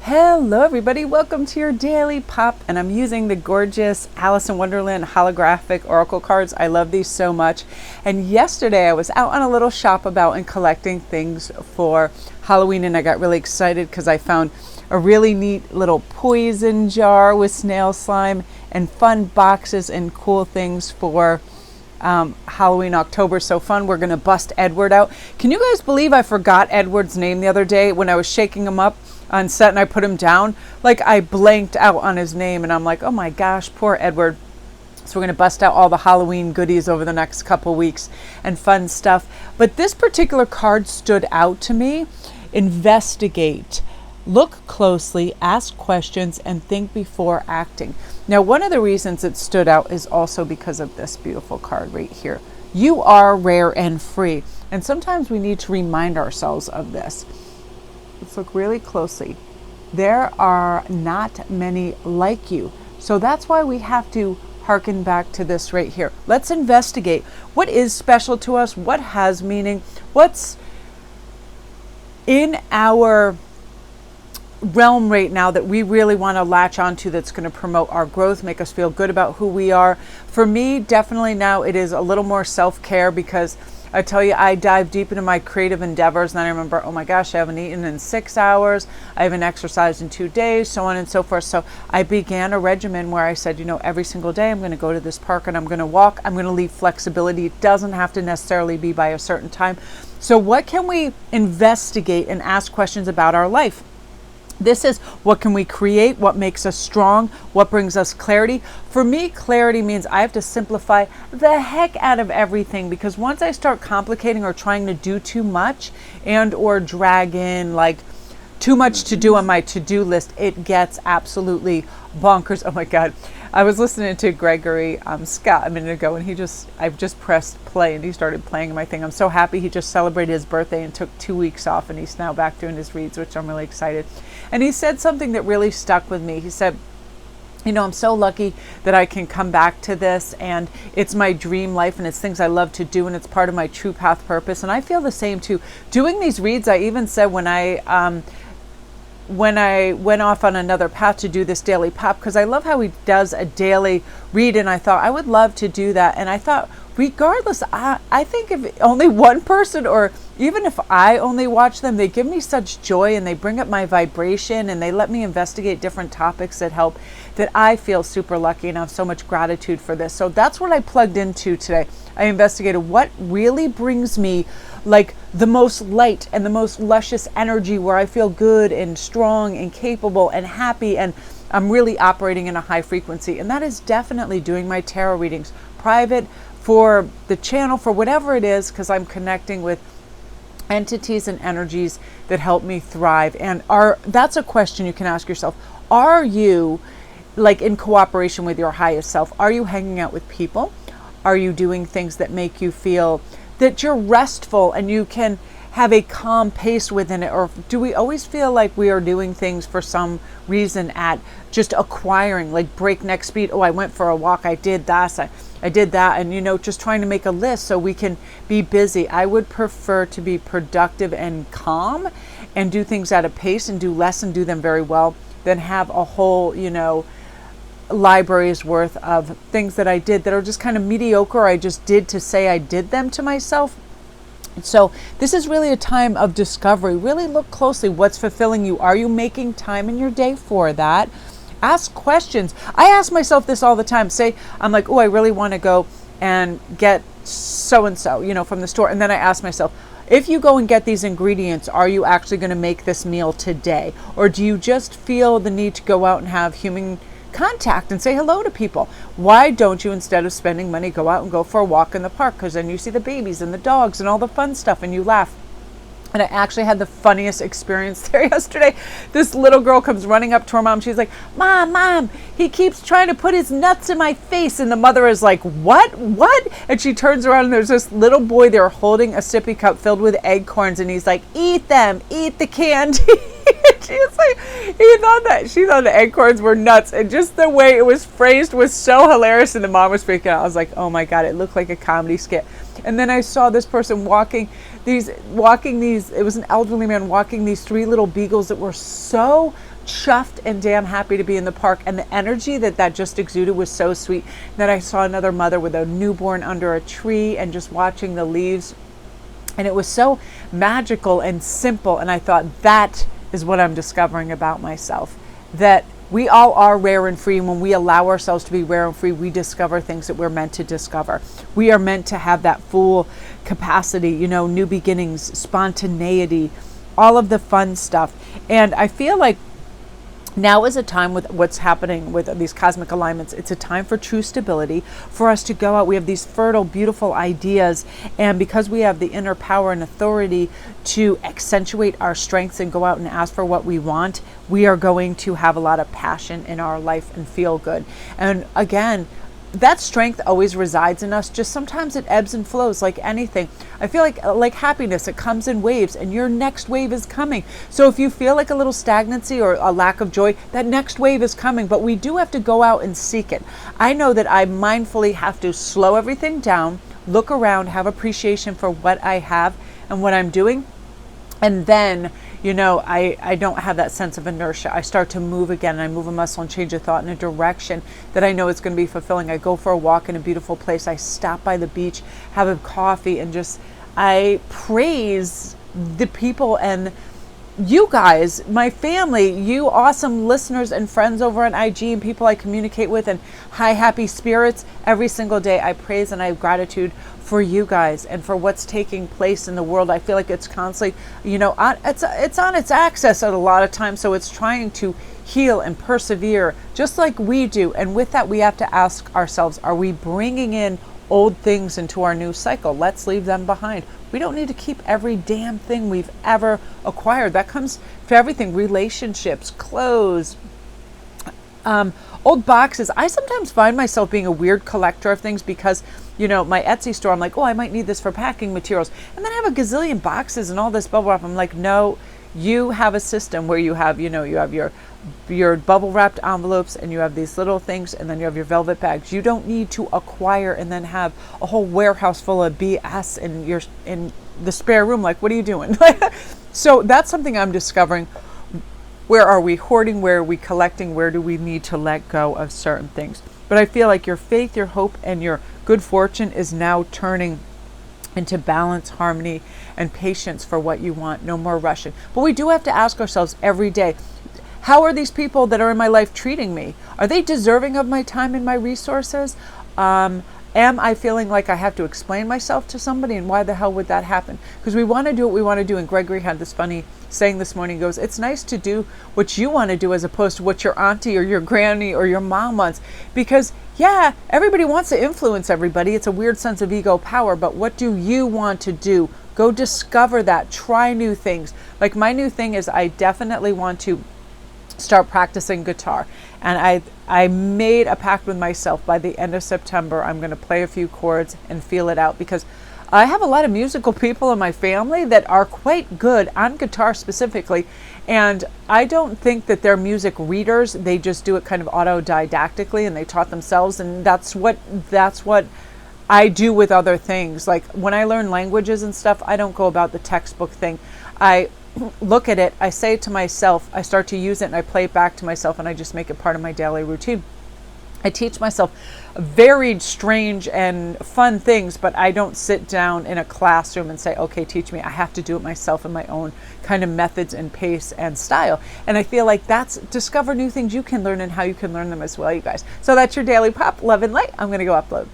Hello everybody, welcome to your Daily Pop, and I'm using the gorgeous Alice in Wonderland holographic oracle cards. I love these so much. And yesterday I was out on a little shop about and collecting things for Halloween, and I got really excited because I found a really neat little poison jar with snail slime and fun boxes and cool things for Halloween, October. So fun. We're going to bust Edward out. Can you guys believe I forgot Edward's name the other day when I was shaking him up on set and I put him down? Like, I blanked out on his name and I'm like, oh my gosh, poor Edward. So we're going to bust out all the Halloween goodies over the next couple weeks and fun stuff. But this particular card stood out to me. Investigate. Look closely, ask questions, and think before acting. Now, one of the reasons it stood out is also because of this beautiful card right here. You are rare and free. And sometimes we need to remind ourselves of this. Let's look really closely. There are not many like you. So that's why we have to hearken back to this right here. Let's investigate. What is special to us? What has meaning? What's in our realm right now that we really want to latch onto, that's going to promote our growth, make us feel good about who we are? For me, definitely now it is a little more self-care, because I tell you, I dive deep into my creative endeavors and then I remember, oh my gosh, I haven't eaten in 6 hours, I haven't exercised in 2 days, so on and so forth. So I began a regimen where I said, every single day I'm going to go to this park and I'm going to walk. I'm going to leave flexibility. It doesn't have to necessarily be by a certain time. So what can we investigate and ask questions about our life? This is, what can we create? What makes us strong? What brings us clarity? For me, clarity means I have to simplify the heck out of everything, because once I start complicating or trying to do too much and or drag in like too much to do on my to-do list, it gets absolutely bonkers. Oh my God. I was listening to Gregory Scott a minute ago, and I've just pressed play and he started playing my thing. I'm so happy. He just celebrated his birthday and took 2 weeks off, and he's now back doing his reads, which I'm really excited. And he said something that really stuck with me. He said, I'm so lucky that I can come back to this, and it's my dream life, and it's things I love to do, and it's part of my true path purpose. And I feel the same too. Doing these reads, I even said when I went off on another path to do this daily pop, because I love how he does a daily read, and I thought I would love to do that. And I thought, regardless, I think if only one person, or even if I only watch them, they give me such joy and they bring up my vibration and they let me investigate different topics that help, that I feel super lucky and I have so much gratitude for this. So that's what I plugged into today. I investigated what really brings me like the most light and the most luscious energy, where I feel good and strong and capable and happy, and I'm really operating in a high frequency. And that is definitely doing my tarot readings private, for the channel, for whatever it is, because I'm connecting with entities and energies that help me thrive. And that's a question you can ask yourself. Are you like in cooperation with your highest self? Are you hanging out with people? Are you doing things that make you feel that you're restful and you can have a calm pace within it? Or do we always feel like we are doing things for some reason at just acquiring, like breakneck speed? Oh, I went for a walk, I did this, I did that, and just trying to make a list so we can be busy. I would prefer to be productive and calm and do things at a pace and do less and do them very well than have a whole, library's worth of things that I did that are just kind of mediocre, or I just did to say I did them to myself. So this is really a time of discovery. Really look closely what's fulfilling you. Are you making time in your day for that? Ask questions. I ask myself this all the time. Say I'm like, oh, I really want to go and get so-and-so, from the store. And then I ask myself, if you go and get these ingredients, are you actually going to make this meal today? Or do you just feel the need to go out and have human contact and say hello to people? Why don't you, instead of spending money, go out and go for a walk in the park? Because then you see the babies and the dogs and all the fun stuff and you laugh. And I actually had the funniest experience there yesterday. This little girl comes running up to her mom. She's like, Mom, he keeps trying to put his nuts in my face. And the mother is like, what? And she turns around and there's this little boy there holding a sippy cup filled with acorns. And he's like, eat them, eat the candy. She's like, she thought the acorns were nuts. And just the way it was phrased was so hilarious. And the mom was freaking out. I was like, oh my God, it looked like a comedy skit. And then I saw this person walking these, it was an elderly man walking these 3 little beagles that were so chuffed and damn happy to be in the park, and the energy that just exuded was so sweet. Then I saw another mother with a newborn under a tree and just watching the leaves, and it was so magical and simple. And I thought, that is what I'm discovering about myself, that we all are rare and free. And when we allow ourselves to be rare and free, we discover things that we're meant to discover. We are meant to have that full capacity, new beginnings, spontaneity, all of the fun stuff. And I feel like now is a time, with what's happening with these cosmic alignments, it's a time for true stability, for us to go out. We have these fertile, beautiful ideas, and because we have the inner power and authority to accentuate our strengths and go out and ask for what we want, we are going to have a lot of passion in our life and feel good. And again, that strength always resides in us. Just sometimes it ebbs and flows like anything. I feel like happiness, it comes in waves, and your next wave is coming. So if you feel like a little stagnancy or a lack of joy, that next wave is coming, but we do have to go out and seek it. I know that I mindfully have to slow everything down, look around, have appreciation for what I have and what I'm doing. And then, I don't have that sense of inertia. I start to move again, and I move a muscle and change a thought in a direction that I know is going to be fulfilling. I go for a walk in a beautiful place. I stop by the beach, have a coffee, and I praise the people and you guys, my family, you awesome listeners and friends over on IG, and people I communicate with, and high, happy spirits. Every single day I praise and I have gratitude for you guys and for what's taking place in the world. I feel like it's constantly, it's on its axis at a lot of times. So it's trying to heal and persevere just like we do. And with that, we have to ask ourselves, are we bringing in old things into our new cycle? Let's leave them behind. We don't need to keep every damn thing we've ever acquired. That comes for everything: relationships, clothes, old boxes. I sometimes find myself being a weird collector of things because, my Etsy store, I'm like, oh, I might need this for packing materials. And then I have a gazillion boxes and all this bubble wrap. I'm like, no, you have a system where you have, you have your bubble wrapped envelopes, and you have these little things, and then you have your velvet bags. You don't need to acquire and then have a whole warehouse full of BS in the spare room. Like, what are you doing? So that's something I'm discovering. Where are we hoarding? Where are we collecting? Where do we need to let go of certain things? But I feel like your faith, your hope, and your good fortune is now turning into balance, harmony, and patience for what you want. No more rushing. But we do have to ask ourselves every day, how are these people that are in my life treating me? Are they deserving of my time and my resources? Am I feeling like I have to explain myself to somebody? And why the hell would that happen? Because we want to do what we want to do. And Gregory had this funny saying this morning. He goes, it's nice to do what you want to do as opposed to what your auntie or your granny or your mom wants. Because everybody wants to influence everybody. It's a weird sense of ego power. But what do you want to do? Go discover that. Try new things. Like, my new thing is I definitely want to start practicing guitar, and I made a pact with myself. By the end of September, I'm going to play a few chords and feel it out, because I have a lot of musical people in my family that are quite good on guitar specifically, and I don't think that they're music readers. They just do it kind of autodidactically, and they taught themselves, and that's what I do with other things. Like, when I learn languages and stuff, I don't go about the textbook thing. I look at it, I say it to myself, I start to use it, and I play it back to myself, and I just make it part of my daily routine. I teach myself varied, strange, and fun things, but I don't sit down in a classroom and say, okay, teach me. I have to do it myself in my own kind of methods and pace and style. And I feel like that's discover new things you can learn and how you can learn them as well, you guys. So that's your Daily Pop. Love and light. I'm going to go upload.